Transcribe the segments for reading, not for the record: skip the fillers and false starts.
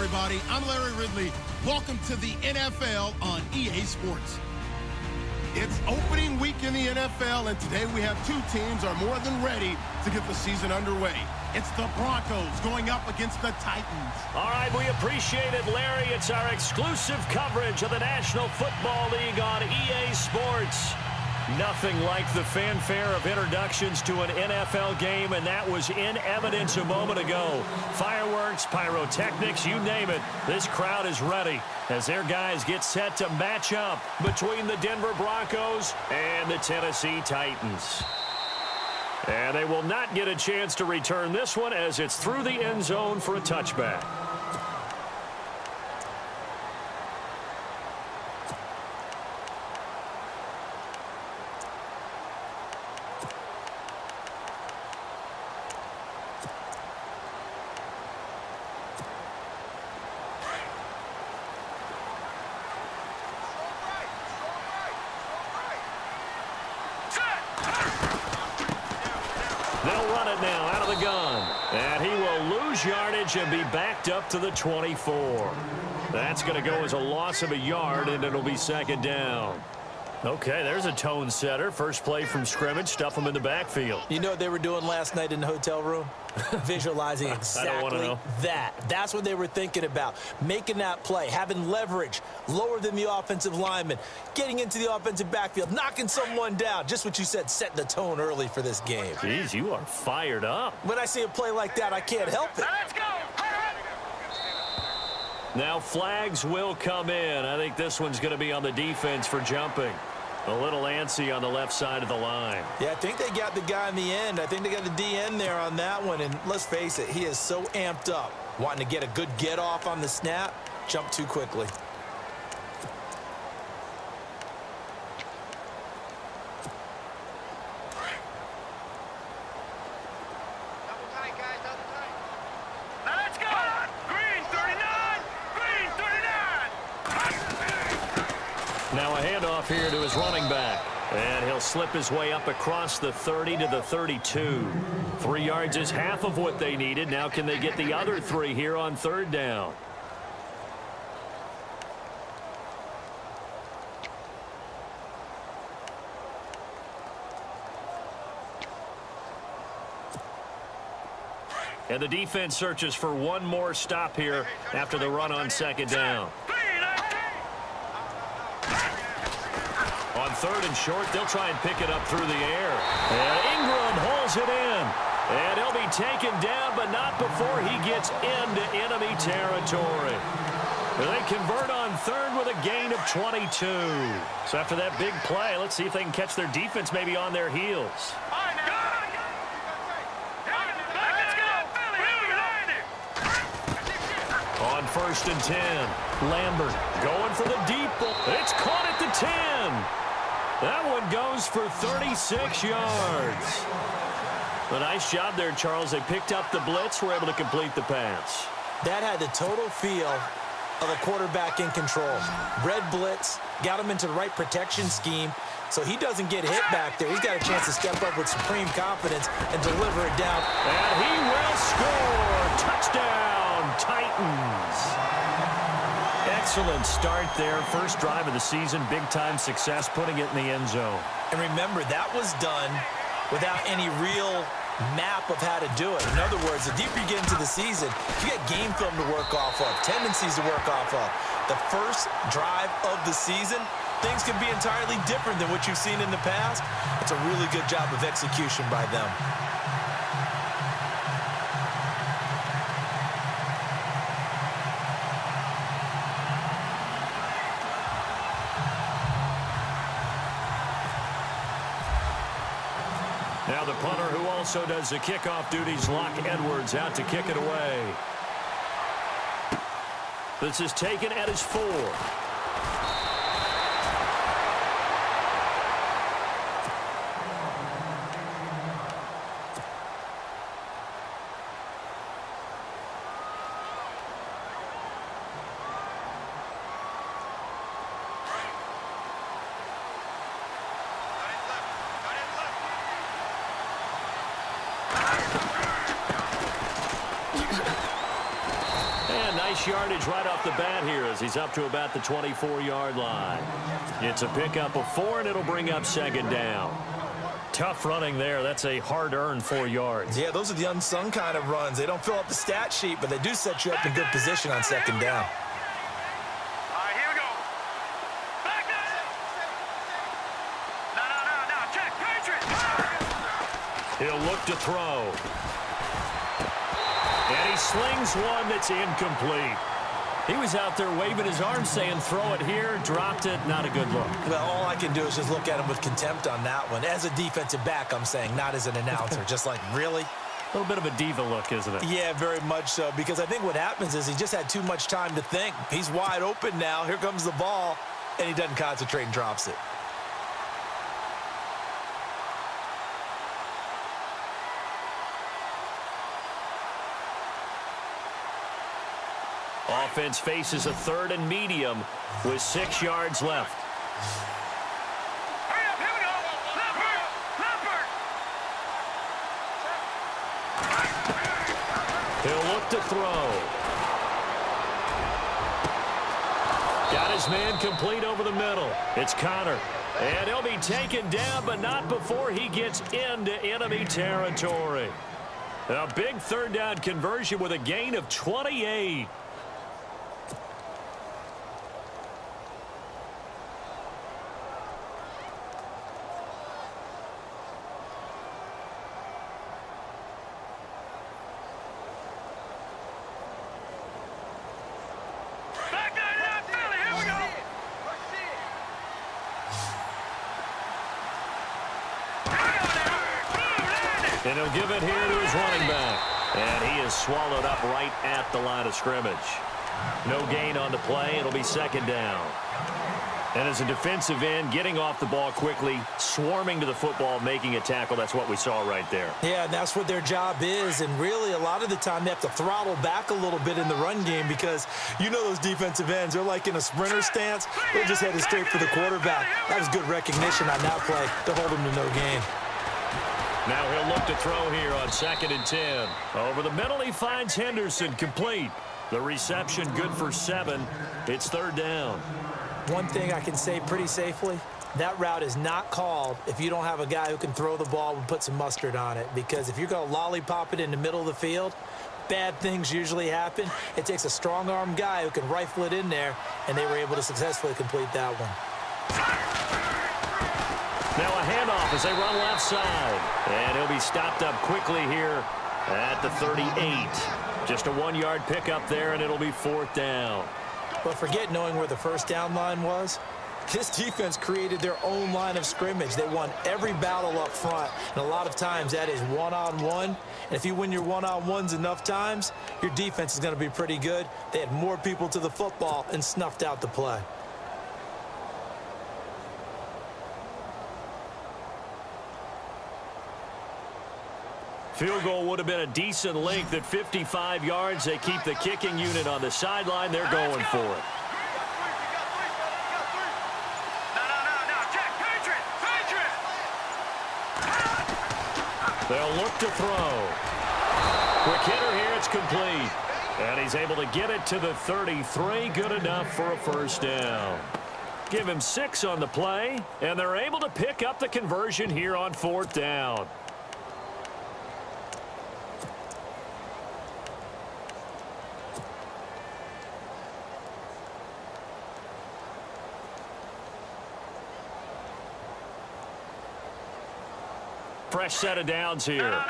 everybody. I'm Larry Ridley. Welcome to the NFL on EA Sports. It's opening week in the NFL, and today we have two teams are more than ready to get the season underway. It's the Broncos going up against the Titans. All right, we appreciate it, Larry. It's our exclusive coverage of the National Football League on EA Sports. Nothing like the fanfare of introductions to an NFL game, and that was in evidence a moment ago. Fireworks, pyrotechnics, you name it. This crowd is ready as their guys get set to match up between the Denver Broncos and the Tennessee Titans. And they will not get a chance to return this one as it's through the end zone for a touchback. They'll run it now out of the gun. And he will lose yardage and be backed up to the 24. That's going to go as a loss of a yard, and it'll be second down. Okay, there's a tone setter. First play from scrimmage, stuff them in the backfield. You know what they were doing last night in the hotel room? Visualizing exactly that. That's what they were thinking about. Making that play, having leverage, lower than the offensive lineman, getting into the offensive backfield, knocking someone down. Just what you said, setting the tone early for this game. Jeez, you are fired up. When I see a play like that, I can't help it. Let's go. Now flags will come in. I think this one's going to be on the defense for jumping. A little antsy on the left side of the line. Yeah, I think they got the guy in the end. I think they got the DN there on that one. And let's face it, he is so amped up, wanting to get a good get off on the snap, jump too quickly. Double tight, guys, double tight. Let's go. Green 39. Green 39. Now a handoff here to his running back. And he'll slip his way up across the 30 to the 32. 3 yards is half of what they needed. Now can they get the other 3 here on third down? And the defense searches for one more stop here after the run on second down. On third and short, they'll try and pick it up through the air. And Ingram hauls it in. And he'll be taken down, but not before he gets into enemy territory. They convert on third with a gain of 22. So after that big play, let's see if they can catch their defense maybe on their heels. On first and 10, Lambert going for the deep ball. It's caught at the 10. That one goes for 36 yards. A nice job there, Charles. They picked up the blitz, were able to complete the pass. That had the total feel of a quarterback in control. Red blitz, got him into the right protection scheme, so he doesn't get hit back there. He's got a chance to step up with supreme confidence and deliver it down. And he will score. Touchdown, Titans. Excellent start there. First drive of the season, big-time success, putting it in the end zone. And remember, that was done without any real map of how to do it. In other words, the deeper you get into the season, you get game film to work off of, tendencies to work off of. The first drive of the season, things can be entirely different than what you've seen in the past. It's a really good job of execution by them. Now the punter who also does the kickoff duties, Locke Edwards, out to kick it away. This is taken at his 4. Nice yardage right off the bat here as he's up to about the 24-yard line. It's a pickup of 4, and it'll bring up second down. Tough running there. That's a hard-earned 4 yards. Yeah, those are the unsung kind of runs. They don't fill up the stat sheet, but they do set you up in good position on second down. All right, here we go. Back there. No. Check. Patriot. He'll look to throw. And he slings one that's incomplete. He was out there waving his arms saying, throw it here, dropped it, not a good look. Well, all I can do is just look at him with contempt on that one. As a defensive back, I'm saying, not as an announcer. Just like, really? A little bit of a diva look, isn't it? Yeah, very much so, because I think what happens is he just had too much time to think. He's wide open now. Here comes the ball, and he doesn't concentrate and drops it. Offense faces a 3rd and medium with 6 yards left. Hurry up, here we go. Leopard. He'll look to throw. Got his man complete over the middle. It's Connor. And he'll be taken down, but not before he gets into enemy territory. A big 3rd down conversion with a gain of 28. And he'll give it here to his running back. And he is swallowed up right at the line of scrimmage. No gain on the play. It'll be second down. And as a defensive end, getting off the ball quickly, swarming to the football, making a tackle, that's what we saw right there. Yeah, and that's what their job is. And really, a lot of the time, they have to throttle back a little bit in the run game because you know those defensive ends, they're like in a sprinter stance. They're just headed straight for the quarterback. That was good recognition on that play to hold him to no gain. Now he'll look to throw here on 2nd and 10. Over the middle, he finds Henderson complete. The reception good for 7. It's 3rd down. One thing I can say pretty safely, that route is not called if you don't have a guy who can throw the ball and put some mustard on it. Because if you're going to lollipop it in the middle of the field, bad things usually happen. It takes a strong-arm guy who can rifle it in there, and they were able to successfully complete that one. Now a handoff as they run left side. And he'll be stopped up quickly here at the 38. Just a 1-yard pickup there, and it'll be 4th down. But forget knowing where the first down line was. This defense created their own line of scrimmage. They won every battle up front, and a lot of times that is one-on-one. And if you win your one-on-ones enough times, your defense is going to be pretty good. They had more people to the football and snuffed out the play. Field goal would have been a decent length at 55 yards. They keep the kicking unit on the sideline. They're going for it. No. Check. Patriot. They'll look to throw. Quick hitter here. It's complete. And he's able to get it to the 33. Good enough for a first down. Give him 6 on the play, and they're able to pick up the conversion here on 4th down. Fresh set of downs here. No.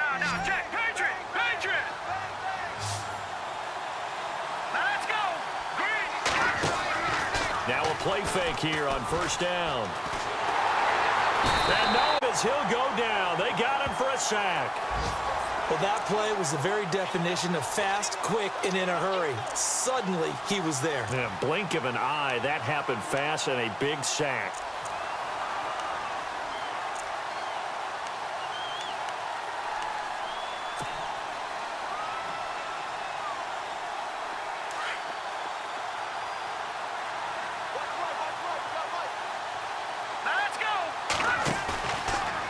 Check. Patriot. Let's go. Green. Now a play fake here on 1st down. And notice he'll go down. They got him for a sack. Well, that play was the very definition of fast, quick, and in a hurry. Suddenly, he was there. In a blink of an eye, that happened fast and a big sack.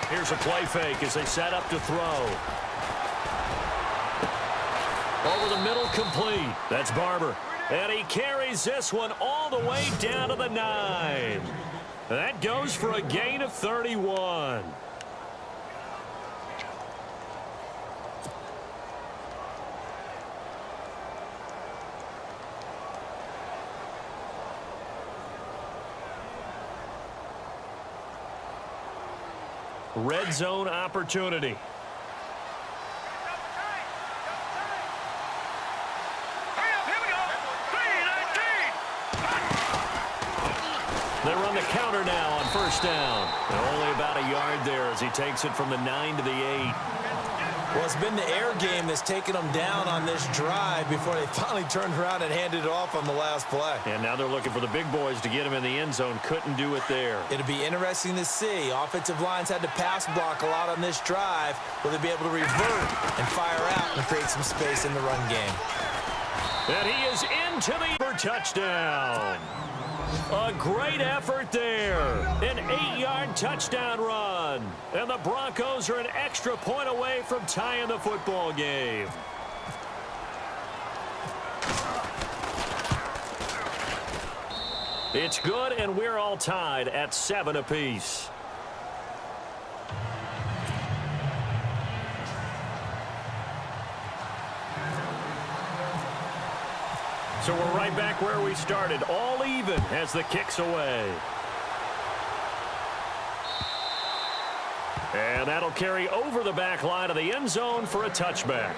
Here's a play fake as they set up to throw. Over the middle, complete. That's Barber. And he carries this one all the way down to the 9. That goes for a gain of 31. Red zone opportunity. They run the counter now on first down. Only about a yard there as he takes it from the 9 to the 8. Well, it's been the air game that's taken them down on this drive before they finally turned around and handed it off on the last play. And now they're looking for the big boys to get him in the end zone. Couldn't do it there. It'll be interesting to see. Offensive lines had to pass block a lot on this drive. Will they be able to revert and fire out and create some space in the run game? And he is into the touchdown. A great effort there. An 8-yard touchdown run. And the Broncos are an extra point away from tying the football game. It's good, and we're all tied at 7 apiece. So we're right back where we started, all even as the kick's away. And that'll carry over the back line of the end zone for a touchback.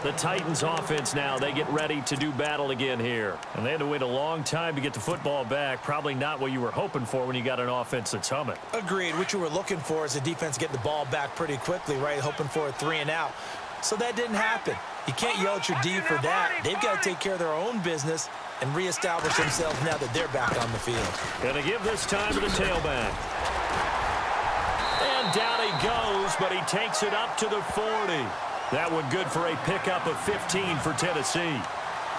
The Titans offense now, they get ready to do battle again here. And they had to wait a long time to get the football back. Probably not what you were hoping for when you got an offense that's humming. Agreed. What you were looking for is the defense getting the ball back pretty quickly, right? Hoping for a 3 and out. So that didn't happen. You can't yell at your D for that. They've got to take care of their own business and reestablish themselves now that they're back on the field. Going to give this time to the tailback. And down he goes, but he takes it up to the 40. That one good for a pickup of 15 for Tennessee.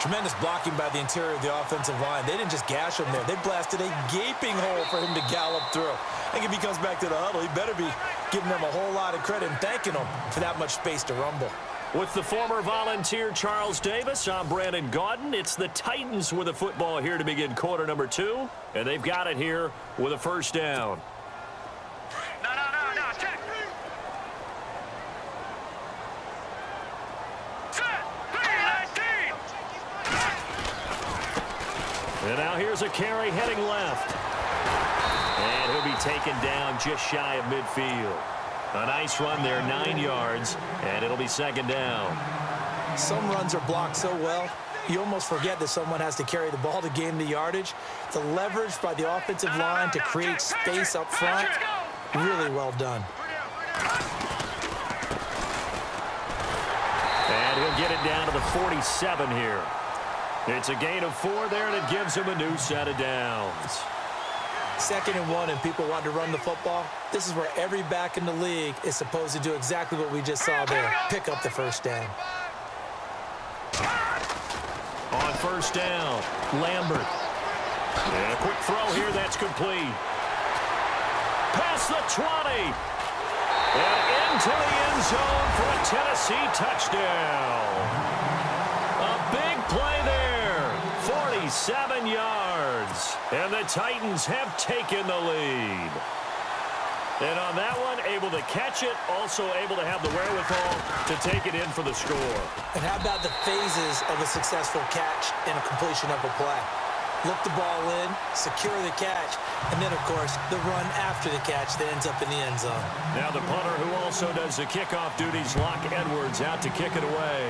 Tremendous blocking by the interior of the offensive line. They didn't just gash him there. They blasted a gaping hole for him to gallop through. I think if he comes back to the huddle, he better be giving them a whole lot of credit and thanking them for that much space to rumble. With the former Volunteer Charles Davis, I'm Brandon Gaudin. It's the Titans with the football here to begin quarter number 2. And they've got it here with a first down. No, check. Set. 3-19. And now here's a carry heading left. And he'll be taken down just shy of midfield. A nice run there, 9 yards, and it'll be second down. Some runs are blocked so well, you almost forget that someone has to carry the ball to gain the yardage. The leverage by the offensive line to create space up front, really well done. And he'll get it down to the 47 here. It's a gain of 4 there, and it gives him a new set of downs. 2nd and 1, and people want to run the football. This is where every back in the league is supposed to do exactly what we just saw there. Pick up the first down. On first down, Lambert. And a quick throw here, that's complete. Past the 20. And into the end zone for a Tennessee touchdown. A big play there. 47 yards. And the Titans have taken the lead. And on that one, able to catch it, also able to have the wherewithal to take it in for the score. And how about the phases of a successful catch and a completion of a play? Look the ball in, secure the catch, and then, of course, the run after the catch that ends up in the end zone. Now the punter who also does the kickoff duties, Locke Edwards, out to kick it away.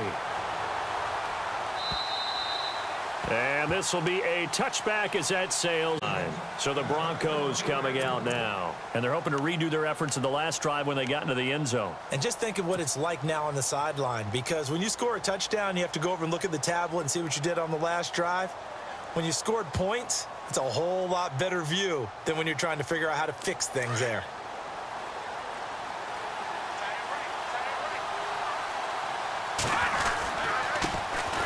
And this will be a touchback as that sails. So the Broncos coming out now. And they're hoping to redo their efforts in the last drive when they got into the end zone. And just think of what it's like now on the sideline, because when you score a touchdown, you have to go over and look at the tablet and see what you did on the last drive. When you scored points, it's a whole lot better view than when you're trying to figure out how to fix things there.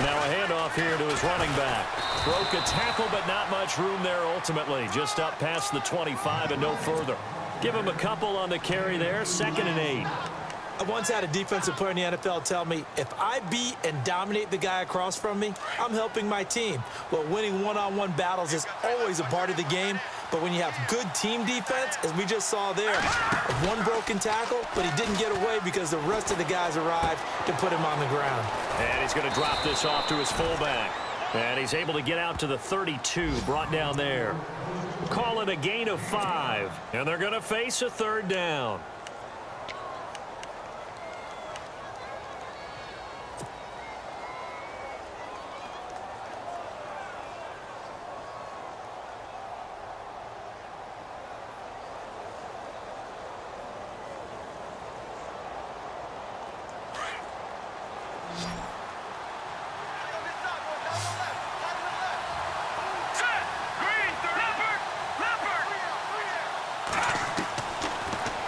Now a handoff here to his running back. Broke a tackle, but not much room there ultimately. Just up past the 25 and no further. Give him a couple on the carry there. 2nd and 8. I once had a defensive player in the NFL tell me, if I beat and dominate the guy across from me, I'm helping my team. Well, winning one-on-one battles is always a part of the game, but when you have good team defense, as we just saw there, one broken tackle, but he didn't get away because the rest of the guys arrived to put him on the ground. And he's going to drop this off to his fullback. And he's able to get out to the 32, brought down there. Call it a gain of 5, and they're going to face a third down.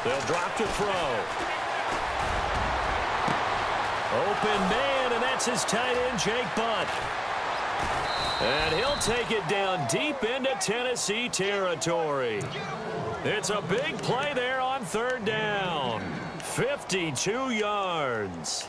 They'll drop to throw. Open man, and that's his tight end, Jake Butt. And he'll take it down deep into Tennessee territory. It's a big play there on third down. 52 yards.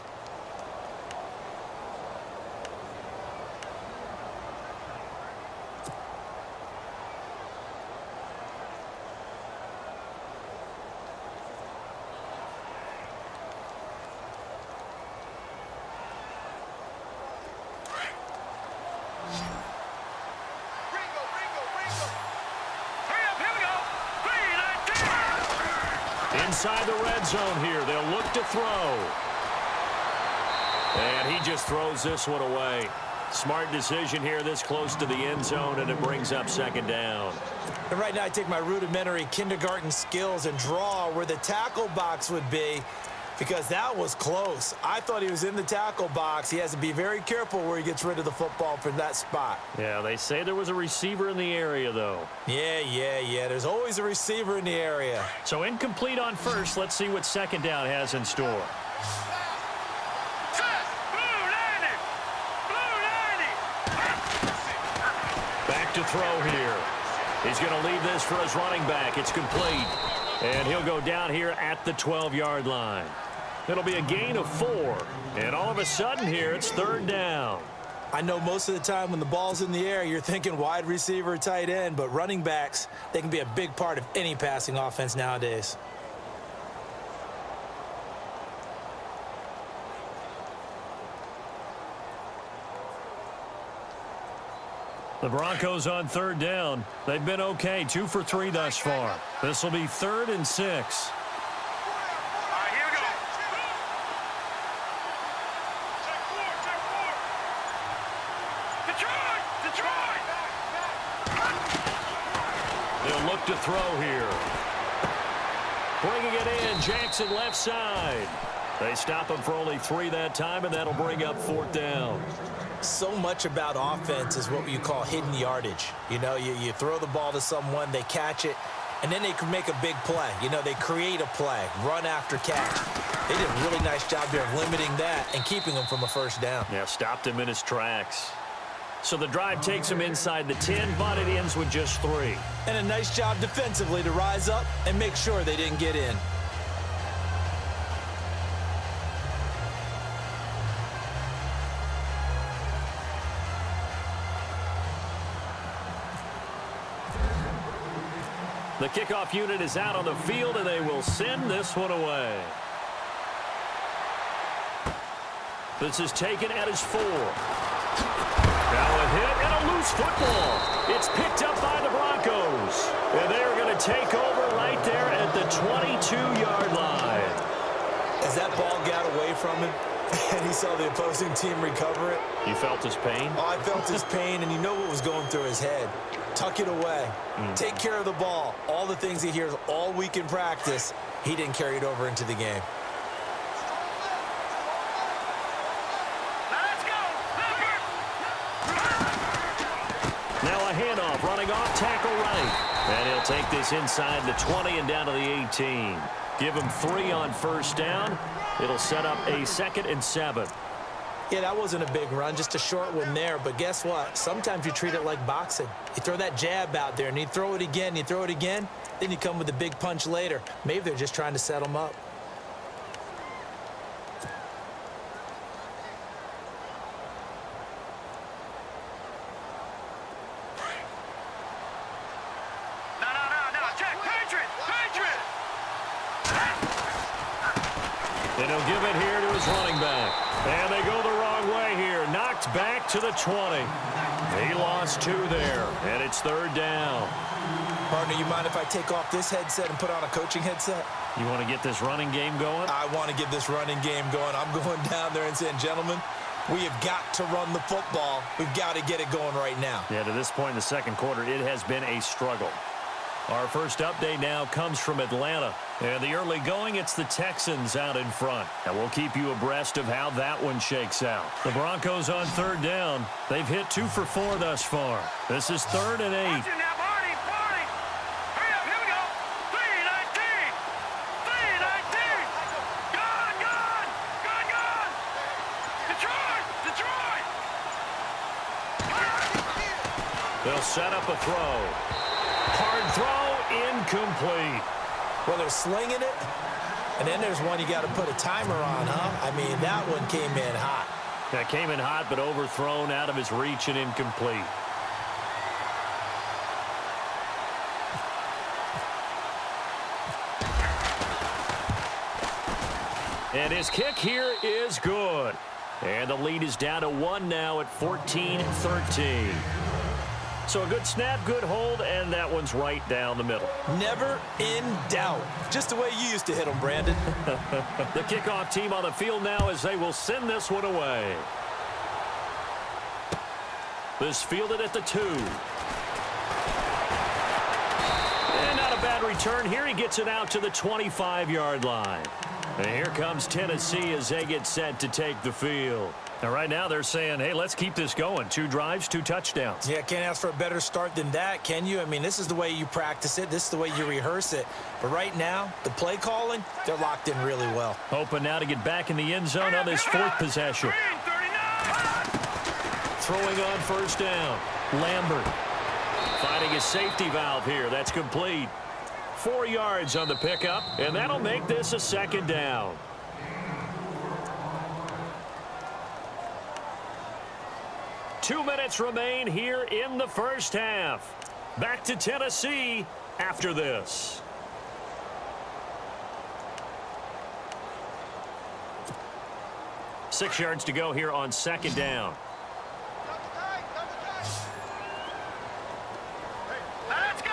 Inside the red zone here, they'll look to throw. And he just throws this one away. Smart decision here this close to the end zone, and it brings up second down. And right now I take my rudimentary kindergarten skills and draw where the tackle box would be, because that was close. I thought he was in the tackle box. He has to be very careful where he gets rid of the football from that spot. Yeah, they say there was a receiver in the area, though. Yeah. There's always a receiver in the area. So incomplete on first. Let's see what second down has in store. Back to throw here. He's going to leave this for his running back. It's complete. And he'll go down here at the 12-yard line. It'll be a gain of 4. And all of a sudden here, it's third down. I know most of the time when the ball's in the air, you're thinking wide receiver, tight end, but running backs, they can be a big part of any passing offense nowadays. The Broncos on third down. They've been okay, 2 for 3 thus far. This will be 3rd and 6. All right, here we go. Detroit! They'll look to throw here. Bringing it in, Jackson left side. They stop him for only 3 that time, and that'll bring up 4th down. So much about offense is what you call hidden yardage. You know, you throw the ball to someone, they catch it, and then they can make a big play. You know, they create a play, run after catch. They did a really nice job there of limiting that and keeping him from a first down. Yeah, stopped him in his tracks. So the drive takes him inside the 10, but it ends with just 3. And a nice job defensively to rise up and make sure they didn't get in. The kickoff unit is out on the field, and they will send this one away. This is taken at his 4. Now a hit and a loose football. It's picked up by the Broncos. And they're going to take over right there at the 22-yard line. As that ball got away from him and he saw the opposing team recover it. You felt his pain? Oh, I felt his pain, and you know what was going through his head. Tuck it away. Take care of the ball. All the things he hears all week in practice, he didn't carry it over into the game. Now a handoff, running off tackle right. And he'll take this inside the 20 and down to the 18. Give him 3 on first down. It'll set up a 2nd and 7. Yeah, that wasn't a big run, just a short one there. But guess what? Sometimes you treat it like boxing. You throw that jab out there, and you throw it again, you throw it again, then you come with a big punch later. Maybe they're just trying to set them up. he'll give it here to his running back. And they go the wrong way here. Knocked back to the 20. He lost 2 there, and it's 3rd down. Partner, you mind if I take off this headset and put on a coaching headset? You want to get this running game going? I want to get this running game going. I'm going down there and saying, gentlemen, we have got to run the football. We've got to get it going right now. Yeah, to this point in the second quarter, it has been a struggle. Our first update now comes from Atlanta. And the early going, it's the Texans out in front. And we'll keep you abreast of how that one shakes out. The Broncos on 3rd down. They've hit 2 for 4 thus far. This is 3rd and 8. Watch it now, Barney, Barney. Hurry up, here we go. 3-19. 3-19. Gone, gone. Gone, gone. Detroit, Detroit. They'll set up a throw. Hard throw, incomplete. Well, they're slinging it, and then there's one you got to put a timer on, huh? I mean, that one came in hot. That came in hot, but overthrown, out of his reach, and incomplete. And his kick here is good. And the lead is down to 1 now at 14-13. So a good snap, good hold, and that one's right down the middle. Never in doubt. Just the way you used to hit them, Brandon. The kickoff team on the field now as they will send this one away. This fielded at the 2. And not a bad return here. He gets it out to the 25-yard line. And here comes Tennessee as they get set to take the field. And right now they're saying, hey, let's keep this going. 2 drives, 2 touchdowns. Yeah, can't ask for a better start than that, can you? I mean, this is the way you practice it. This is the way you rehearse it. But right now, the play calling, they're locked in really well. Hoping now to get back in the end zone on this 4th possession. Throwing on 1st down. Lambert finding his safety valve here. That's complete. 4 yards on the pickup, and that'll make this a 2nd down. Two minutes remain here in the first half. Back to Tennessee after this. Six yards to go here on 2nd down. Let's go.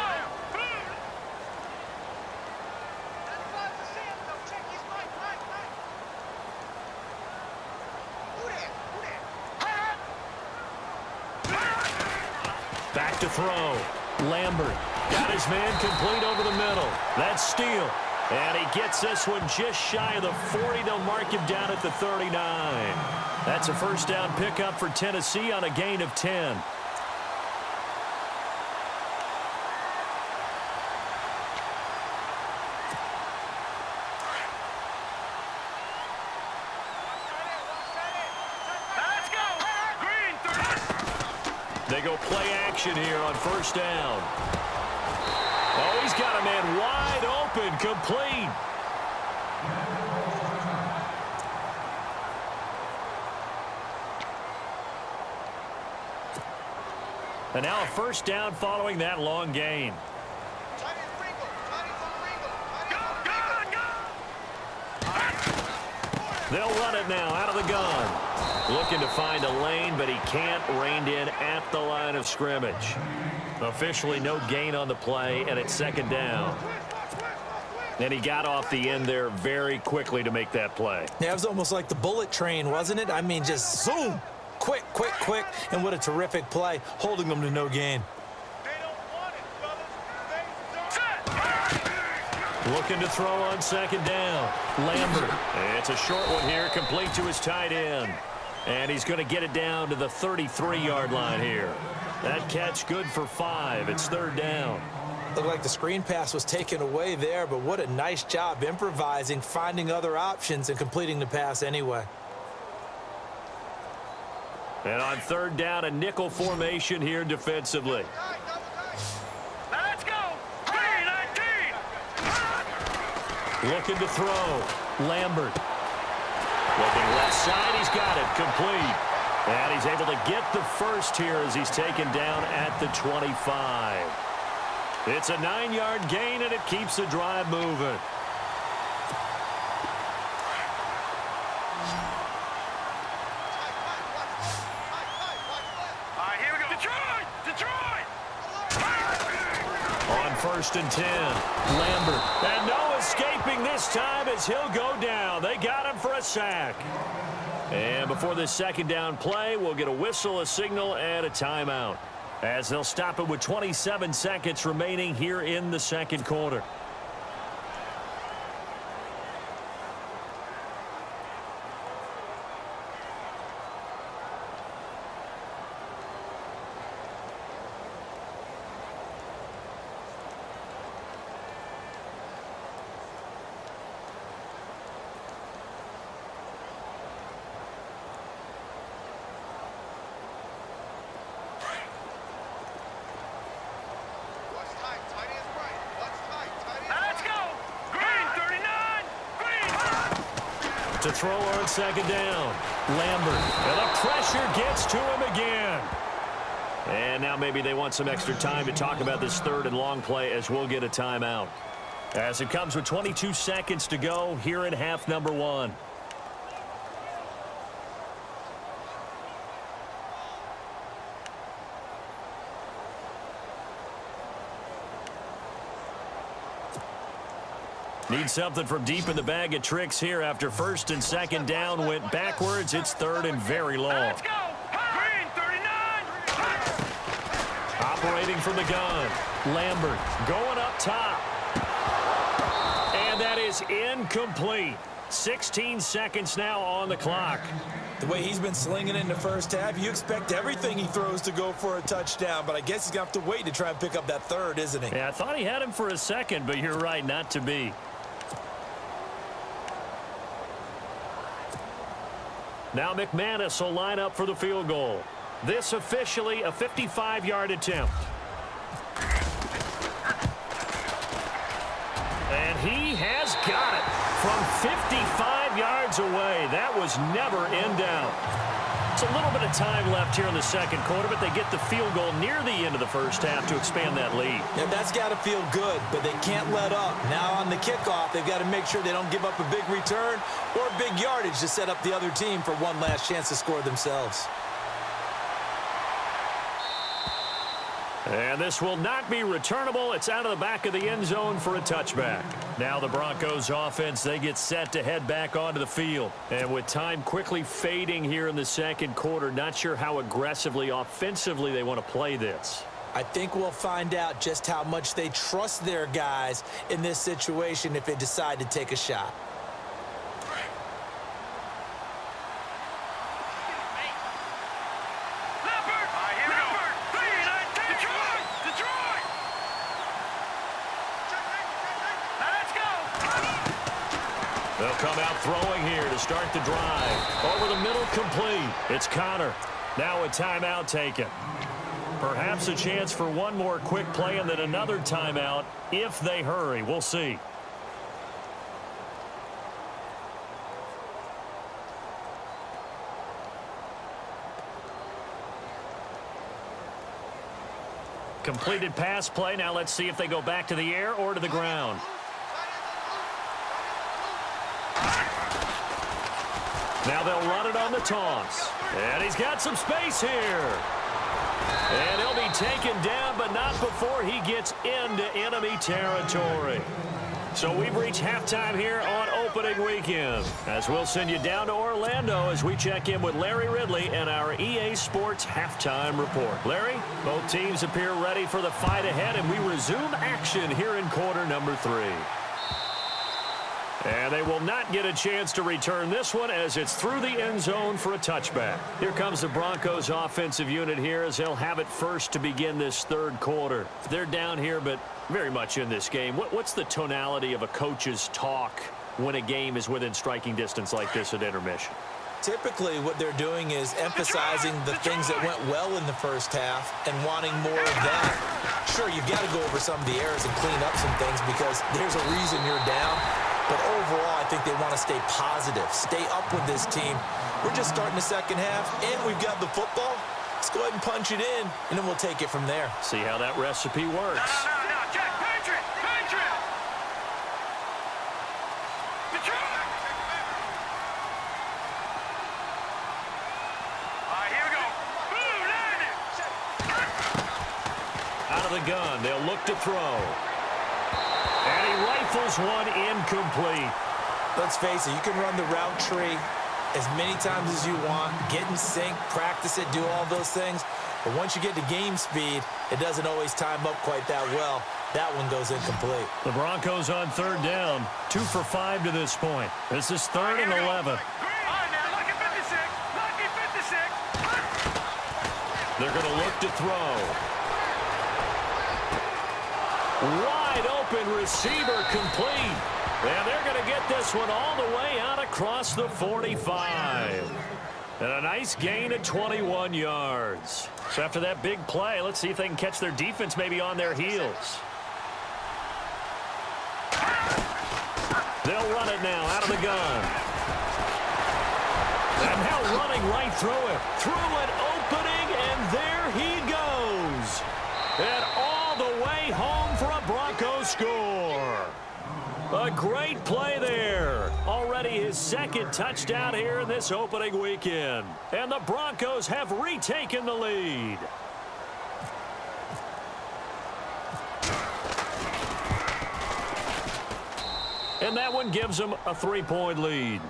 Back to throw. Lambert got his man complete over the middle. That's Steele. And he gets this one just shy of the 40. They'll mark him down at the 39. That's a 1st down pickup for Tennessee on a gain of 10. Let's go. Green, 30. They go play action here on 1st down. Oh, he's got a man wide open, complete. And now a 1st down following that long gain. They'll run it now out of the gun. Looking to find a lane, but he can't. Reined in at the line of scrimmage. Officially no gain on the play, and it's 2nd down. And he got off the end there very quickly to make that play. Yeah, it was almost like the bullet train, wasn't it? I mean, just zoom. Quick, quick, quick. And what a terrific play, holding them to no gain. Looking to throw on 2nd down. Lambert. It's a short one here, complete to his tight end. And he's going to get it down to the 33-yard line here. That catch good for 5. It's 3rd down. Looked like the screen pass was taken away there, but what a nice job improvising, finding other options, and completing the pass anyway. And on 3rd down, a nickel formation here defensively. Let's go. 3-19. Looking to throw. Lambert. Looking left side. He's got it. Complete. And he's able to get the first here as he's taken down at the 25. It's a 9-yard gain, and it keeps the drive moving. first and 10. Lambert. And no escaping this time as he'll go down. They got him for a sack. And before this second down play, we'll get a whistle, a signal, and a timeout, as they'll stop it with 27 seconds remaining here in the second quarter. To throw on second down. Lambert. And the pressure gets to him again. And now maybe they want some extra time to talk about this third and long play, as we'll get a timeout. As it comes with 22 seconds to go here in half number 1. Need something from deep in the bag of tricks here after first and second down went backwards. It's third and very long. Let's go. Green 39. Operating from the gun. Lambert going up top. And that is incomplete. 16 seconds now on the clock. The way he's been slinging in the first half, you expect everything he throws to go for a touchdown, but I guess he's going to have to wait to try and pick up that third, isn't he? Yeah, I thought he had him for a second, but you're right, not to be. Now McManus will line up for the field goal. This officially a 55-yard attempt. And he has got it from 55 yards away. That was never in doubt. It's a little bit of time left here in the second quarter, but they get the field goal near the end of the first half to expand that lead. Yeah, that's got to feel good, but they can't let up. Now on the kickoff, they've got to make sure they don't give up a big return or big yardage to set up the other team for one last chance to score themselves. And this will not be returnable. It's out of the back of the end zone for a touchback. Now the Broncos offense, they get set to head back onto the field. And with time quickly fading here in the second quarter, not sure how aggressively, offensively they want to play this. I think we'll find out just how much they trust their guys in this situation if they decide to take a shot. They'll come out throwing here to start the drive. Over the middle, complete. It's Connor. Now a timeout taken. Perhaps a chance for one more quick play and then another timeout if they hurry. We'll see. Completed pass play. Now let's see if they go back to the air or to the ground. Now they'll run it on the toss. And he's got some space here. And he'll be taken down, but not before he gets into enemy territory. So we've reached halftime here on opening weekend, as we'll send you down to Orlando as we check in with Larry Ridley and our EA Sports halftime report. Larry, both teams appear ready for the fight ahead, and we resume action here in quarter number 3. And they will not get a chance to return this one as it's through the end zone for a touchback. Here comes the Broncos offensive unit here as they'll have it first to begin this third quarter. They're down here, but very much in this game. What's the tonality of a coach's talk when a game is within striking distance like this at intermission? Typically, what they're doing is emphasizing the things that went well in the first half and wanting more of that. Sure, you've got to go over some of the errors and clean up some things because there's a reason you're down. But overall, I think they want to stay positive, stay up with this team. We're just starting the second half, and we've got the football. Let's go ahead and punch it in, and then we'll take it from there. See how that recipe works. No, Jack, Patriot! Detroit! All right, here we go. Boom, landed! Out of the gun, they'll look to throw. And he rifles one incomplete. Let's face it, you can run the route tree as many times as you want, get in sync, practice it, do all those things. But once you get to game speed, it doesn't always time up quite that well. That one goes incomplete. The Broncos on third down, 2 for 5 to this point. This is 3rd and 11. They're going to look to throw. Wide open receiver complete. And they're going to get this one all the way out across the 45. And a nice gain of 21 yards. So after that big play, let's see if they can catch their defense maybe on their heels. They'll run it now out of the gun. And now running right through it. Through an opening, and there he goes. And all the way home for a Broncos score. A great play there. Already his 2nd touchdown here in this opening weekend. And the Broncos have retaken the lead. And that one gives them a 3-point lead.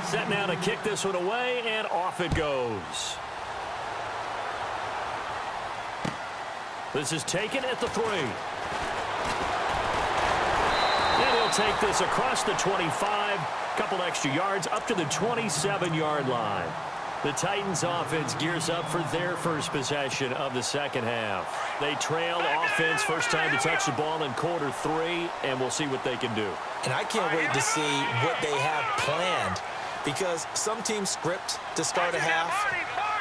Set now to kick this one away, and off it goes. This is taken at the 3. And he'll take this across the 25. Couple extra yards up to the 27-yard line. The Titans offense gears up for their first possession of the second half. They trail offense, first time to touch the ball in quarter 3, and we'll see what they can do. And I can't wait to see what they have planned, because some teams script to start a half.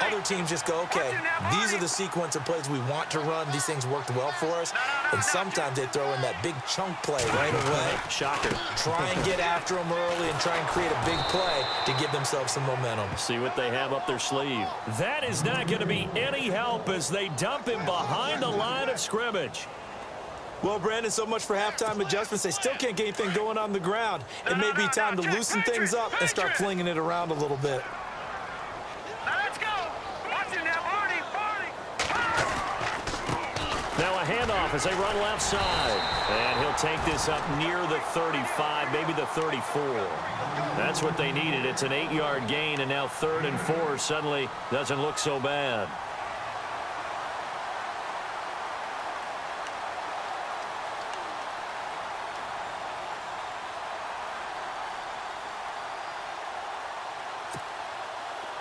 Other teams just go, okay, these are the sequence of plays we want to run. These things worked well for us. And sometimes they throw in that big chunk play right away. Shocker. Try and get after them early and try and create a big play to give themselves some momentum. See what they have up their sleeve. That is not going to be any help as they dump him behind the line of scrimmage. Well, Brandon, so much for halftime adjustments. They still can't get anything going on the ground. It may be time to loosen things up and start flinging it around a little bit. Now a handoff as they run left side. And he'll take this up near the 35, maybe the 34. That's what they needed. It's an 8-yard gain, and now 3rd and 4 suddenly doesn't look so bad.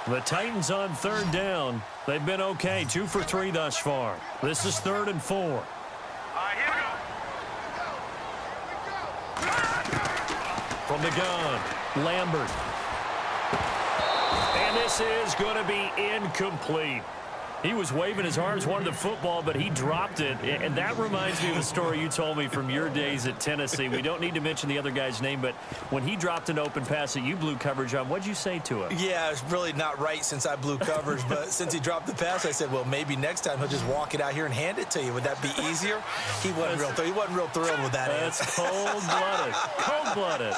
The Titans on 3rd down. They've been okay, 2 for 3 thus far. This is 3rd and 4. Here we go. From the gun, Lambert. And this is going to be incomplete. He was waving his arms, wanted the football, but he dropped it. And that reminds me of the story you told me from your days at Tennessee. We don't need to mention the other guy's name, but when he dropped an open pass that you blew coverage on, what'd you say to him? Yeah, it's really not right since I blew coverage, but since he dropped the pass, I said, well, maybe next time he'll just walk it out here and hand it to you. Would that be easier? He wasn't real thrilled with that answer. That's cold-blooded. Cold-blooded.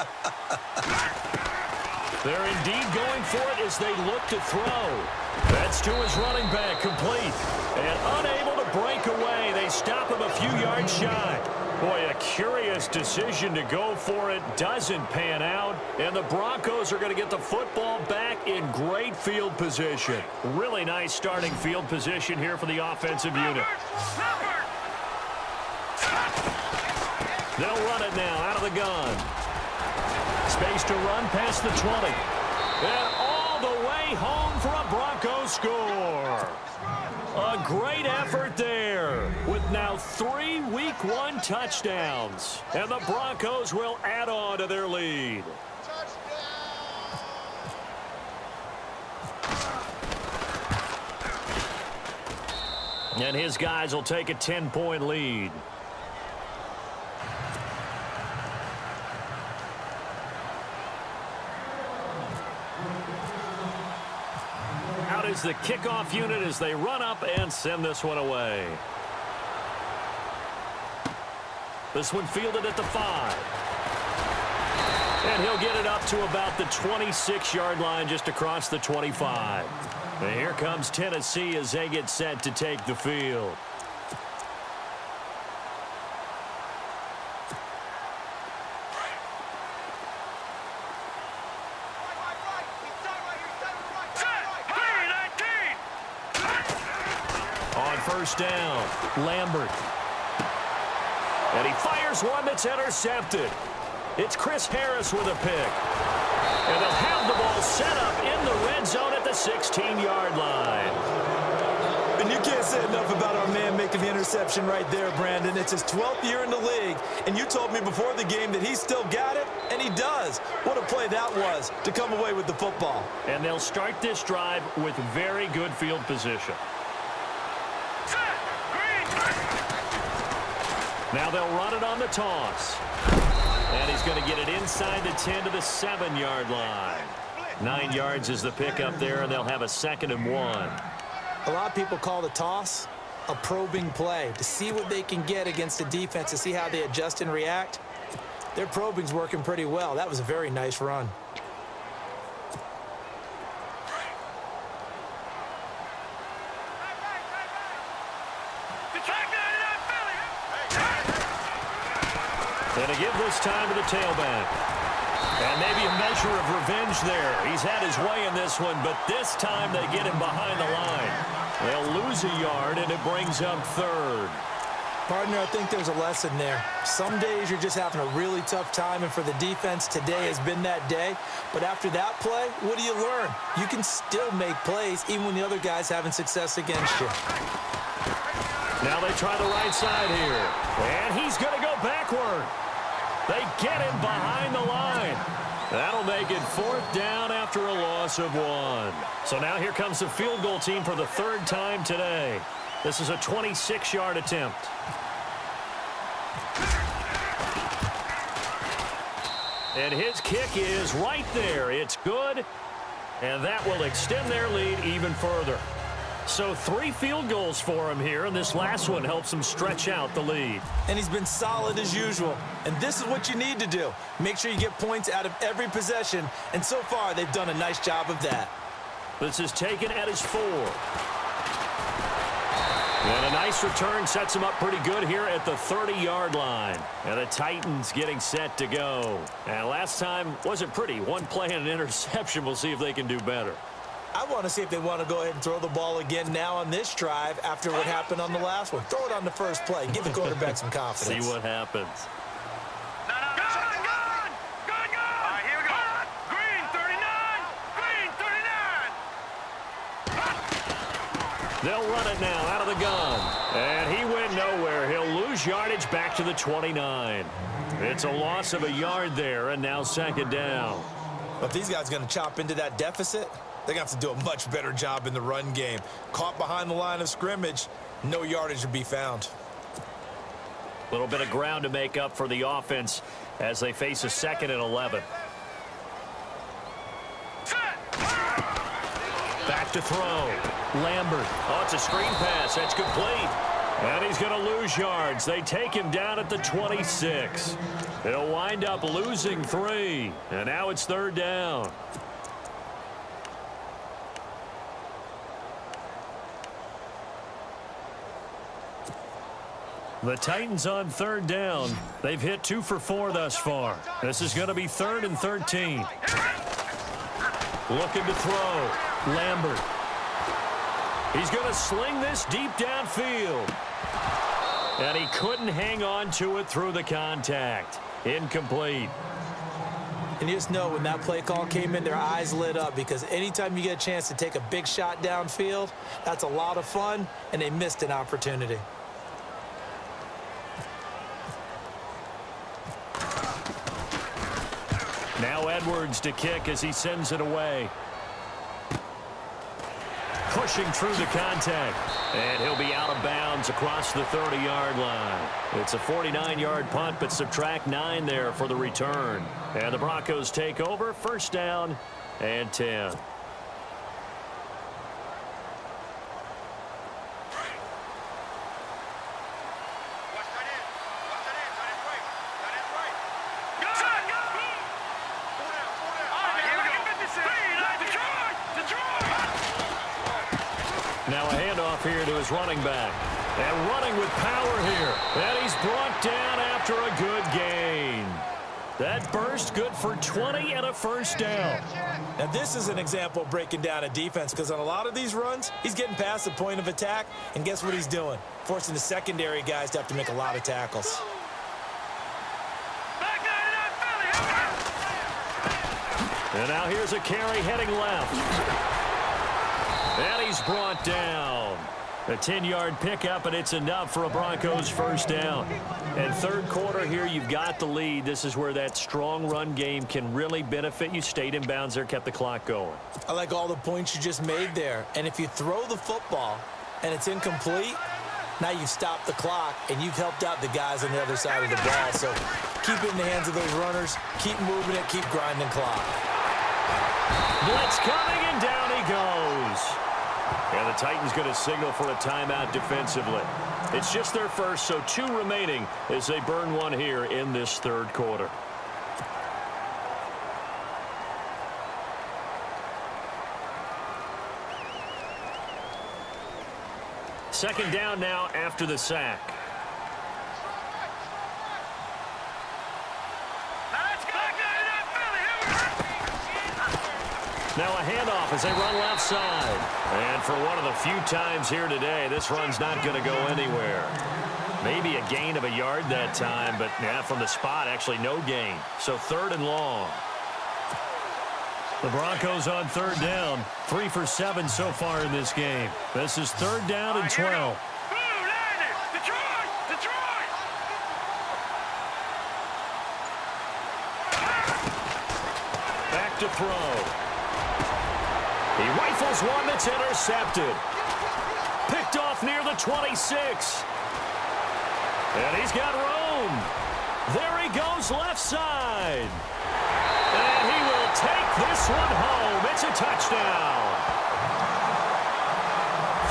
They're indeed going for it as they look to throw. That's to his running back, complete. And unable to break away. They stop him a few yards shy. Boy, a curious decision to go for it. Doesn't pan out. And the Broncos are going to get the football back in great field position. Really nice starting field position here for the offensive unit. They'll run it now out of the gun. Space to run past the 20. And all the way home for a Broncos score. A great effort there with now 3 Week 1 touchdowns. And the Broncos will add on to their lead. And his guys will take a 10-point lead. Out is the kickoff unit as they run up and send this one away. This one fielded at the 5. And he'll get it up to about the 26-yard line, just across the 25. And here comes Tennessee as they get set to take the field. On first down, Lambert. And he fires one that's intercepted. It's Chris Harris with a pick. And they'll have the ball set up in the red zone at the 16-yard line. And you can't say enough about our man making the interception right there, Brandon. It's his 12th year in the league, and you told me before the game that he still got it, and he does. What a play that was to come away with the football. And they'll start this drive with very good field position. Now they'll run it on the toss. And he's going to get it inside the 10 to the 7-yard line. 9 yards is the pickup there, and they'll have a 2nd and 1. A lot of people call the toss a probing play to see what they can get against the defense, to see how they adjust and react. Their probing's working pretty well. That was a very nice run. And to give this time to the tailback. And maybe a measure of revenge there. He's had his way in this one, but this time they get him behind the line. They'll lose a yard, and it brings up 3rd. Partner, I think there's a lesson there. Some days you're just having a really tough time, and for the defense, today has been that day. But after that play, what do you learn? You can still make plays even when the other guy's having success against you. Now they try the right side here. And he's going to go backward. They get him behind the line. That'll make it 4th down after a loss of 1. So now here comes the field goal team for the 3rd time today. This is a 26-yard attempt. And his kick is right there. It's good. And that will extend their lead even further. So 3 field goals for him here, and this last one helps him stretch out the lead. And he's been solid as usual. And this is what you need to do. Make sure you get points out of every possession. And so far, they've done a nice job of that. This is taken at his 4. And a nice return sets him up pretty good here at the 30-yard line. And the Titans getting set to go. And last time wasn't pretty. One play and an interception. We'll see if they can do better. I want to see if they want to go ahead and throw the ball again now on this drive after what happened on the last one. Throw it on the first play. Give the quarterback some confidence. See what happens. Good. All right, here we go. Green 39. They'll run it now out of the gun. And he went nowhere. He'll lose yardage back to the 29. It's a loss of a yard there, and now 2nd down. If these guys are going to chop into that deficit, they're going to have to do a much better job in the run game. Caught behind the line of scrimmage, no yardage to be found. A little bit of ground to make up for the offense as they face a 2nd and 11. Back to throw. Lambert. Oh, it's a screen pass. That's complete. And he's going to lose yards. They take him down at the 26. They'll wind up losing 3. And now it's 3rd down. The Titans on 3rd down. They've hit 2 for 4 thus far. This is going to be 3rd and 13. Looking to throw. Lambert. He's going to sling this deep downfield. And he couldn't hang on to it through the contact. Incomplete. And you just know when that play call came in, their eyes lit up, because anytime you get a chance to take a big shot downfield, that's a lot of fun, and they missed an opportunity. Now Edwards to kick as he sends it away. Pushing through the contact. And he'll be out of bounds across the 30-yard line. It's a 49-yard punt, but subtract 9 there for the return. And the Broncos take over. 1st down and 10. Broncos running back. And running with power here. And he's brought down after a good gain. That burst good for 20 and a first down. Now this is an example of breaking down a defense, because on a lot of these runs, he's getting past the point of attack, and guess what he's doing? Forcing the secondary guys to have to make a lot of tackles. And now here's a carry heading left. And he's brought down. A 10-yard pickup, and it's enough for a Broncos first down. And third quarter here, you've got the lead. This is where that strong run game can really benefit you. Stayed in bounds there, kept the clock going. I like all the points you just made there. And if you throw the football and it's incomplete, now you've stopped the clock and you've helped out the guys on the other side of the ball. So keep it in the hands of those runners. Keep moving it. Keep grinding clock. Blitz coming, and down he goes. And the Titans going to signal for a timeout defensively. It's just their first, so 2 remaining as they burn one here in this third quarter. Second down now after the sack. Now a handoff as they run left side. And for one of the few times here today, this run's not going to go anywhere. Maybe a gain of a yard that time, but yeah, from the spot, actually no gain. So third and long. The Broncos on third down. 3 for 7 so far in this game. This is third down and 12. Back to throw. He rifles one that's intercepted. Picked off near the 26. And he's got room. There he goes left side. And he will take this one home. It's a touchdown.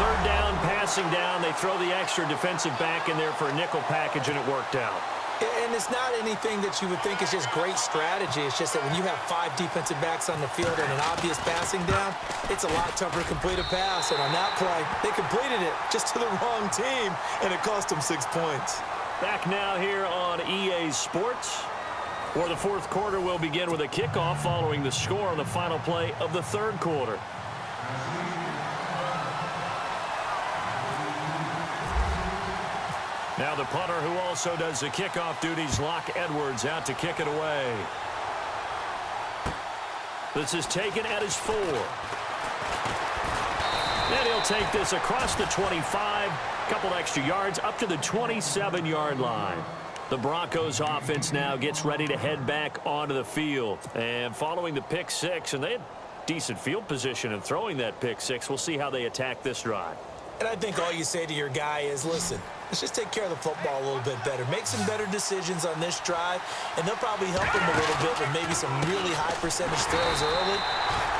Third down, passing down. They throw the extra defensive back in there for a nickel package, and it worked out. And it's not anything that you would think is just great strategy. It's just that when you have 5 defensive backs on the field and an obvious passing down, it's a lot tougher to complete a pass. And on that play, they completed it just to the wrong team, and it cost them 6 points. Back now here on EA Sports, where the fourth quarter will begin with a kickoff following the score on the final play of the third quarter. Now the punter, who also does the kickoff duties, Locke Edwards, out to kick it away. This is taken at his 4. And he'll take this across the 25, couple extra yards, up to the 27-yard line. The Broncos offense now gets ready to head back onto the field. And following the pick 6, and they had decent field position in throwing that pick 6, we'll see how they attack this drive. And I think all you say to your guy is, listen, let's just take care of the football a little bit better. Make some better decisions on this drive, and they'll probably help him a little bit with maybe some really high percentage throws early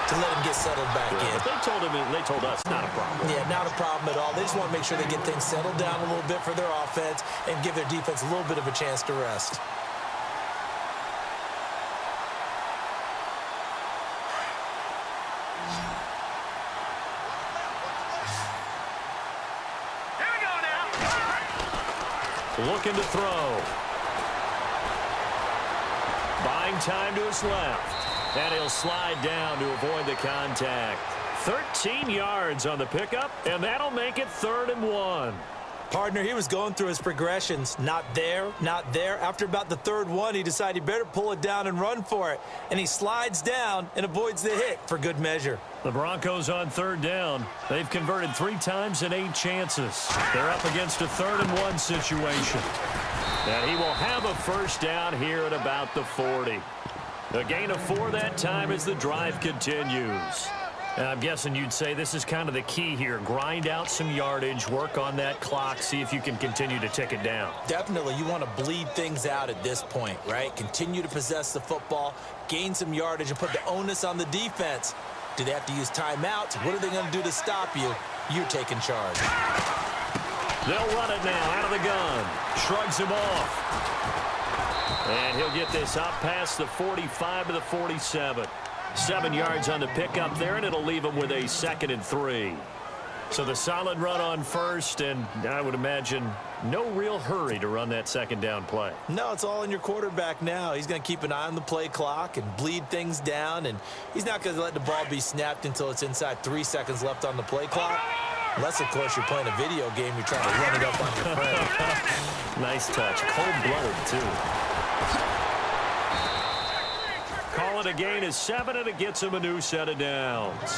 to let him get settled back in. But they told us, not a problem. Yeah, not a problem at all. They just want to make sure they get things settled down a little bit for their offense and give their defense a little bit of a chance to rest. Looking to throw. Buying time to his left. And he'll slide down to avoid the contact. 13 yards on the pickup, and that'll make it 3rd and 1. Partner, he was going through his progressions. Not there, not there. After about the 3rd one, he decided he better pull it down and run for it. And he slides down and avoids the hit for good measure. The Broncos on 3rd down. They've converted 3 times in 8 chances. They're up against a 3rd and 1 situation. And he will have a first down here at about the 40. A gain of 4 that time as the drive continues. And I'm guessing you'd say this is kind of the key here. Grind out some yardage, work on that clock, see if you can continue to tick it down. Definitely. You want to bleed things out at this point, right? Continue to possess the football, gain some yardage, and put the onus on the defense. Do they have to use timeouts? What are they going to do to stop you? You're taking charge. They'll run it now out of the gun. Shrugs him off. And he'll get this up past the 45 to the 47. 7 yards on the pickup there, and it'll leave him with a 2nd and 3. So the solid run on first, and I would imagine no real hurry to run that second down play. No, it's all in your quarterback now. He's going to keep an eye on the play clock and bleed things down, and he's not going to let the ball be snapped until it's inside 3 seconds left on the play clock. Unless, of course, you're playing a video game, you're trying to run it up on your friend. Nice touch. Cold-blooded, too. Call it a gain of 7, and it gets him a new set of downs.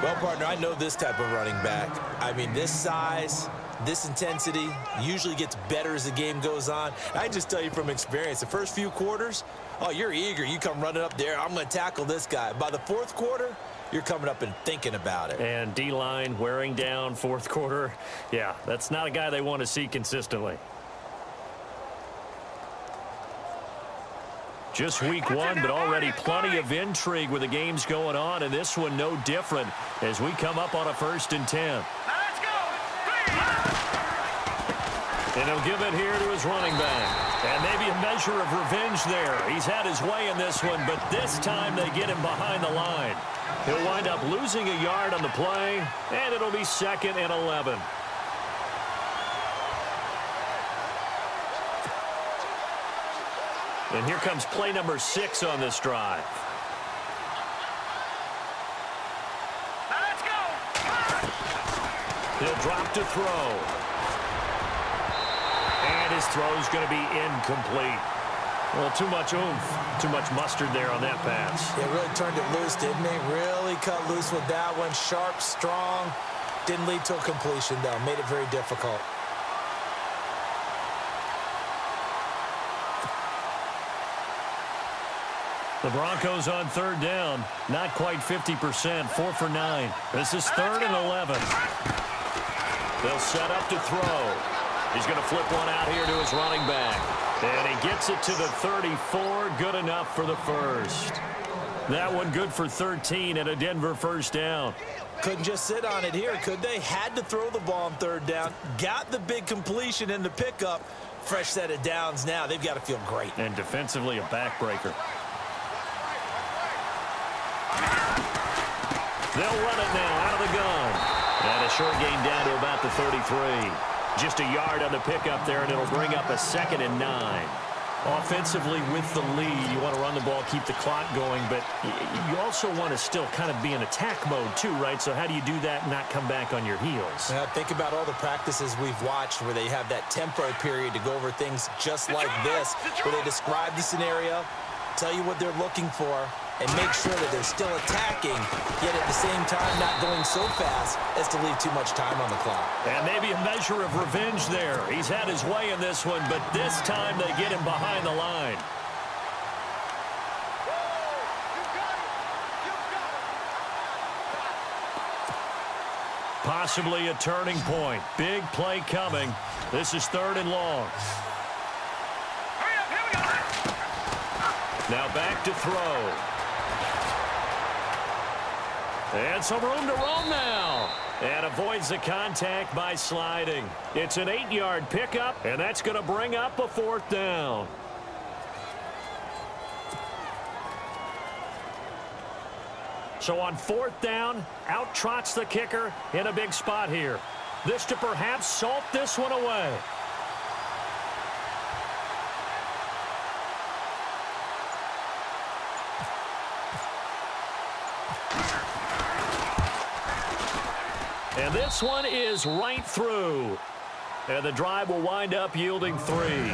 Well, partner, I know this type of running back. I mean, this size, this intensity usually gets better as the game goes on. I just tell you from experience, the first few quarters, oh, you're eager. You come running up there, I'm going to tackle this guy. By the fourth quarter, you're coming up and thinking about it. And D-line wearing down fourth quarter. Yeah, that's not a guy they want to see consistently. Just week 1, but already plenty of intrigue with the games going on, and this one no different as we come up on a 1st and 10. Let's go. And he'll give it here to his running back. And maybe a measure of revenge there. He's had his way in this one, but this time they get him behind the line. He'll wind up losing a yard on the play, and it'll be 2nd and 11. And here comes play number 6 on this drive. Let's go. He'll drop to throw. And his throw's going to be incomplete. Well, too much oomph, too much mustard there on that pass. They really turned it loose, didn't they? Really cut loose with that one. Sharp, strong. Didn't lead to a completion, though. Made it very difficult. The Broncos on 3rd down. Not quite 50%, 4 for 9. This is 3rd and 11. They'll set up to throw. He's going to flip one out here to his running back. And he gets it to the 34. Good enough for the first. That one good for 13 and a Denver 1st down. Couldn't just sit on it here, could they? Had to throw the ball on 3rd down. Got the big completion in the pickup. Fresh set of downs now. They've got to feel great. And defensively a backbreaker. They'll run it now out of the gun. And a short gain down to about the 33. Just a yard on the pickup there, and it'll bring up a 2nd and 9. Offensively with the lead, you want to run the ball, keep the clock going, but you also want to still kind of be in attack mode too, right? So how do you do that and not come back on your heels? Think about all the practices we've watched where they have that tempo period to go over things just like this, where they describe the scenario, tell you what they're looking for, and make sure that they're still attacking, yet at the same time not going so fast as to leave too much time on the clock. And maybe a measure of revenge there. He's had his way in this one, but this time they get him behind the line. Possibly a turning point. Big play coming. This is 3rd and long. Hurry up, here we go. Now back to throw. And some room to roam now. And avoids the contact by sliding. It's an 8-yard pickup, and that's going to bring up a 4th down. So on 4th down, out trots the kicker in a big spot here. This to perhaps salt this one away. And this one is right through. And the drive will wind up yielding 3.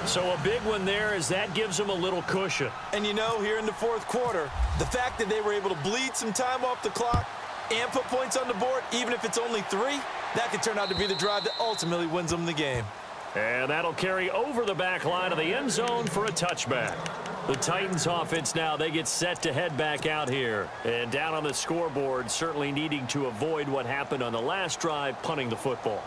So a big one there as that gives them a little cushion. And you know, here in the 4th quarter, the fact that they were able to bleed some time off the clock and put points on the board, even if it's only 3, that could turn out to be the drive that ultimately wins them the game. And that'll carry over the back line of the end zone for a touchback. The Titans offense now, they get set to head back out here. And down on the scoreboard, certainly needing to avoid what happened on the last drive, punting the football.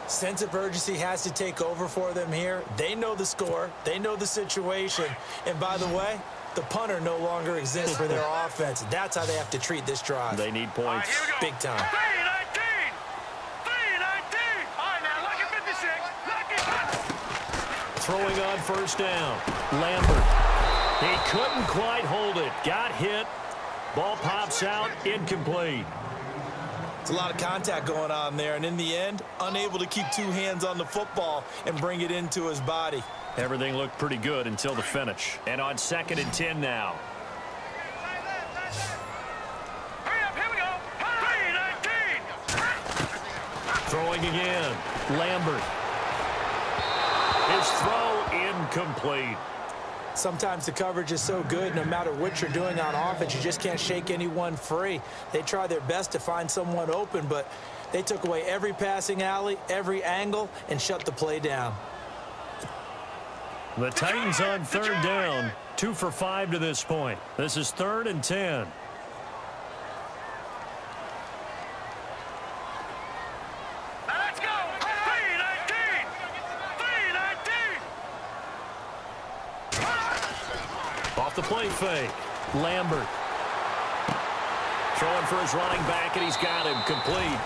Sense of urgency has to take over for them here. They know the score. They know the situation. And by the way, the punter no longer exists for their offense. That's how they have to treat this drive. They need points. Big time. 3-19. 3-19. All right, now, lucky 56. Lucky 50. Throwing on 1st down. Lambert. He couldn't quite hold it. Got hit. Ball pops out. Incomplete. It's a lot of contact going on there, and in the end, unable to keep two hands on the football and bring it into his body. Everything looked pretty good until the finish. And on 2nd and 10 now. Hurry up, here we go. 3-19. Throwing again. Lambert. His throw incomplete. Sometimes the coverage is so good, no matter what you're doing on offense, you just can't shake anyone free. They try their best to find someone open, but they took away every passing alley, every angle, and shut the play down. The Titans on 3rd down. 2 for 5 to this point. This is 3rd and 10. Let's go. 3-19. 3-19. Off the play fake. Lambert. Throwing for his running back, and he's got him complete.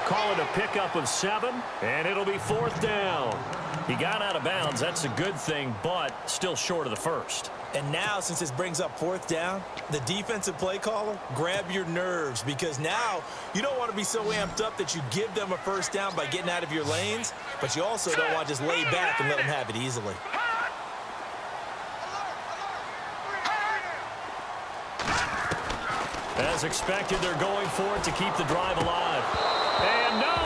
Call it a pickup of 7, and it'll be 4th down. He got out of bounds. That's a good thing, but still short of the first. And now, since this brings up 4th down, the defensive play caller, grab your nerves, because now you don't want to be so amped up that you give them a 1st down by getting out of your lanes, but you also don't want to just lay back and let them have it easily. As expected, they're going for it to keep the drive alive. And no,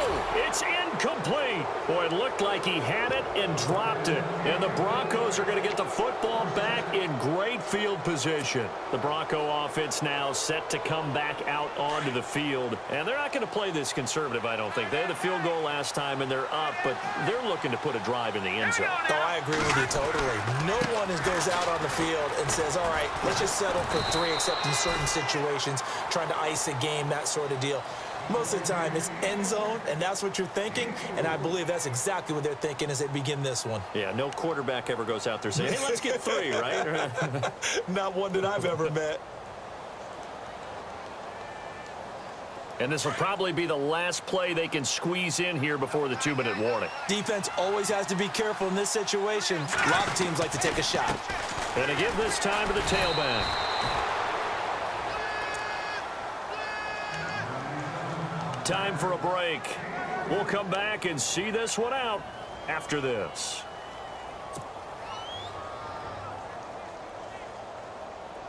it's incomplete. Boy, it looked like he had it and dropped it. And the Broncos are going to get the football back in great field position. The Bronco offense now set to come back out onto the field. And they're not going to play this conservative, I don't think. They had the field goal last time, and they're up, but they're looking to put a drive in the end zone. Oh, I agree with you totally. No one goes out on the field and says, all right, let's just settle for 3, except in certain situations, trying to ice a game, that sort of deal. Most of the time, it's end zone, and that's what you're thinking, and I believe that's exactly what they're thinking as they begin this one. Yeah, no quarterback ever goes out there saying, hey, let's get 3, right? Not one that I've ever met. And this will probably be the last play they can squeeze in here before the 2-minute warning. Defense always has to be careful in this situation. A lot of teams like to take a shot. And to give this time to the tailback. Time for a break. We'll come back and see this one out after this.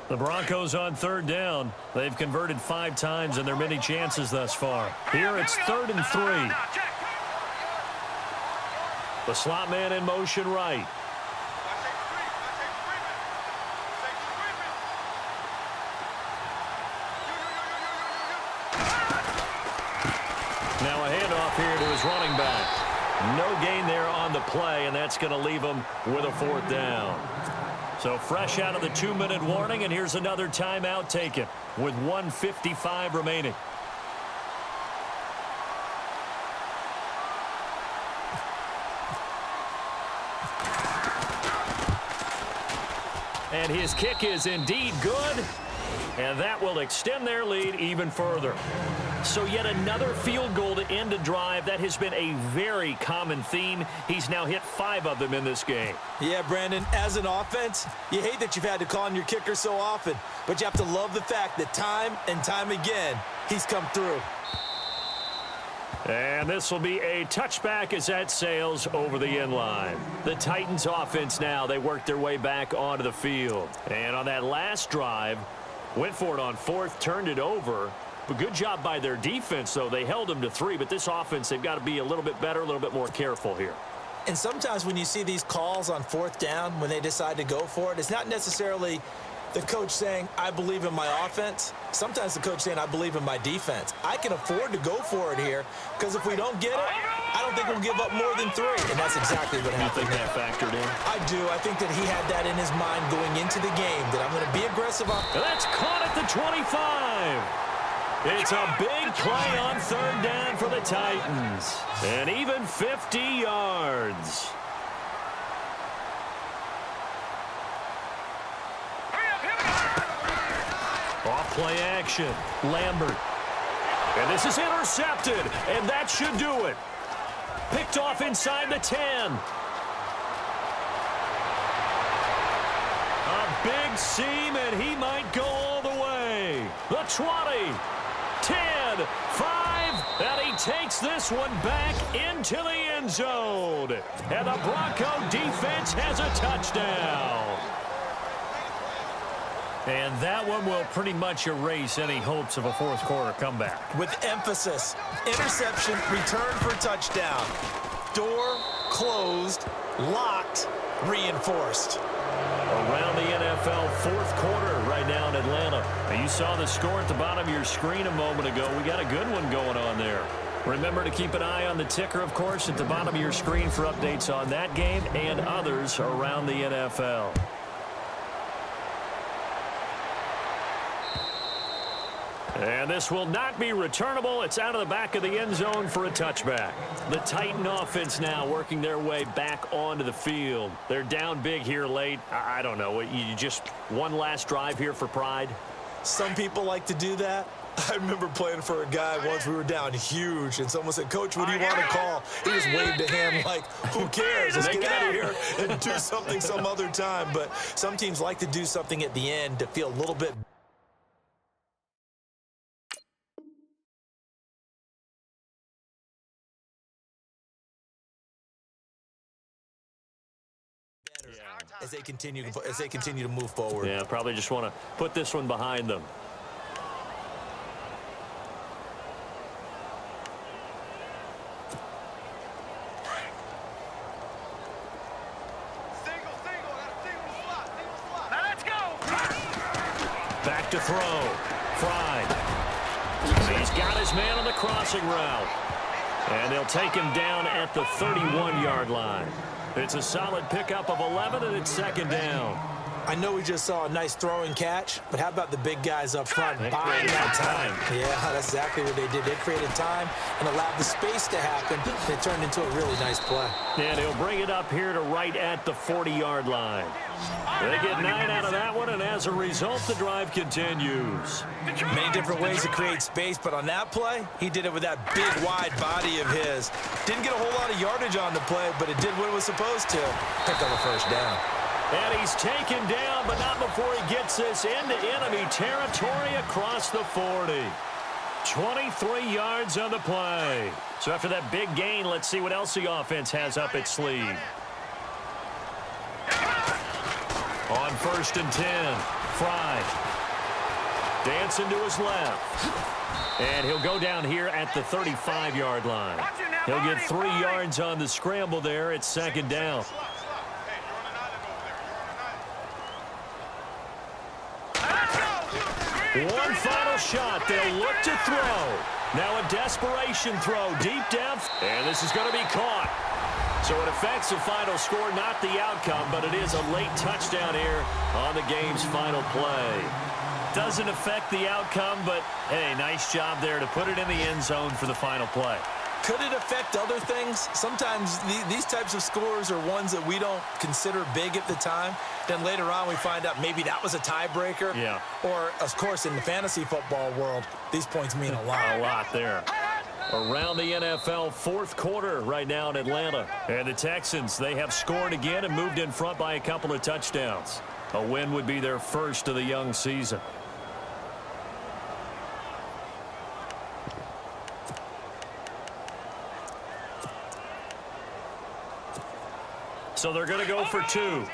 The Broncos on 3rd down. They've converted 5 times in their many chances thus far. Here it's 3rd and 3. The slot man in motion right. Now a handoff here to his running back. No gain there on the play, and that's going to leave him with a 4th down. So fresh out of the 2-minute warning, and here's another timeout taken with 1:55 remaining. And his kick is indeed good, and that will extend their lead even further. So yet another field goal to end a drive. That has been a very common theme. He's now hit 5 of them in this game. Yeah, Brandon, as an offense, you hate that you've had to call on your kicker so often, but you have to love the fact that time and time again, he's come through. And this will be a touchback as that sails over the end line. The Titans offense now, they work their way back onto the field. And on that last drive, went for it on 4th, turned it over. But good job by their defense, though. They held them to 3, but this offense, they've got to be a little bit better, a little bit more careful here. And sometimes when you see these calls on 4th down, when they decide to go for it, it's not necessarily the coach saying, I believe in my offense. Sometimes the coach saying, I believe in my defense. I can afford to go for it here, because if we don't get it, I don't think we'll give up more than 3. And that's exactly what happened. You think that factored in? I do. I think that he had that in his mind going into the game, that I'm going to be aggressive on. That's caught at the 25. It's a big play on 3rd down for the Titans. And even 50 yards. Off play action. Lambert. And this is intercepted. And that should do it. Picked off inside the 10. A big seam, and he might go all the way. The 20. 10, 5, And he takes this one back into the end zone. And the Bronco defense has a touchdown. And that one will pretty much erase any hopes of a fourth quarter comeback. With emphasis, interception, return for touchdown. Door closed, locked, reinforced. Around the NFL fourth quarter right now in Atlanta. Now you saw the score at the bottom of your screen a moment ago. We got a good one going on there. Remember to keep an eye on the ticker, of course, at the bottom of your screen for updates on that game and others around the NFL. And this will not be returnable. It's out of the back of the end zone for a touchback. The Titan offense now working their way back onto the field. They're down big here late. I don't know. You just one last drive here for pride? Some people like to do that. I remember playing for a guy once. We were down huge, and someone said, "Coach, what do you want to call?" He just waved a hand like, who cares? Let's get out of here and do something some other time. But some teams like to do something at the end to feel a little bit as they continue to move forward. Yeah, probably just want to put this one behind them. Now let's go. Back to throw. Fry. He's got his man on the crossing route. And they'll take him down at the 31-yard line. It's a solid pickup of 11, and it's second down. I know we just saw a nice throwing catch, but how about the big guys up front buying that time? Yeah, that's exactly what they did. They created time and allowed the space to happen. It turned into a really nice play. And he'll bring it up here to right at the 40-yard line. They get 9 out of that one, and as a result, the drive continues. Many different ways to create space, but on that play, he did it with that big, wide body of his. Didn't get a whole lot of yardage on the play, but it did what it was supposed to. Picked up a first down. And he's taken down, but not before he gets this into enemy territory across the 40. 23 yards on the play. So after that big gain, let's see what else the offense has up its sleeve. On 1st and 10, Fry. Dancing to his left. And he'll go down here at the 35-yard line. He'll get 3 yards on the scramble there. It's second down. One final shot. They'll look to throw. Now a desperation throw deep down. And this is going to be caught. So it affects the final score, not the outcome, but it is a late touchdown here on the game's final play. Doesn't affect the outcome, but, hey, nice job there to put it in the end zone for the final play. Could it affect other things? Sometimes these types of scores are ones that we don't consider big at the time. Then later on we find out maybe that was a tiebreaker. Yeah. Or, of course, in the fantasy football world, these points mean a lot. A lot there. Around the NFL fourth quarter right now in Atlanta. And the Texans, they have scored again and moved in front by a couple of touchdowns. A win would be their first of the young season. So they're going to go for 2.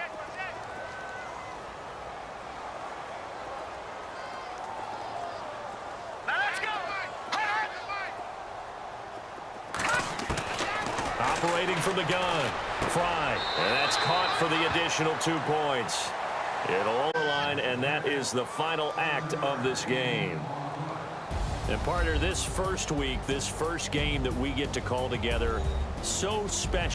Operating from the gun. Fry. And that's caught for the additional 2 points. It'll line, and that is the final act of this game. And partner, this first week, this first game that we get to call together, so special.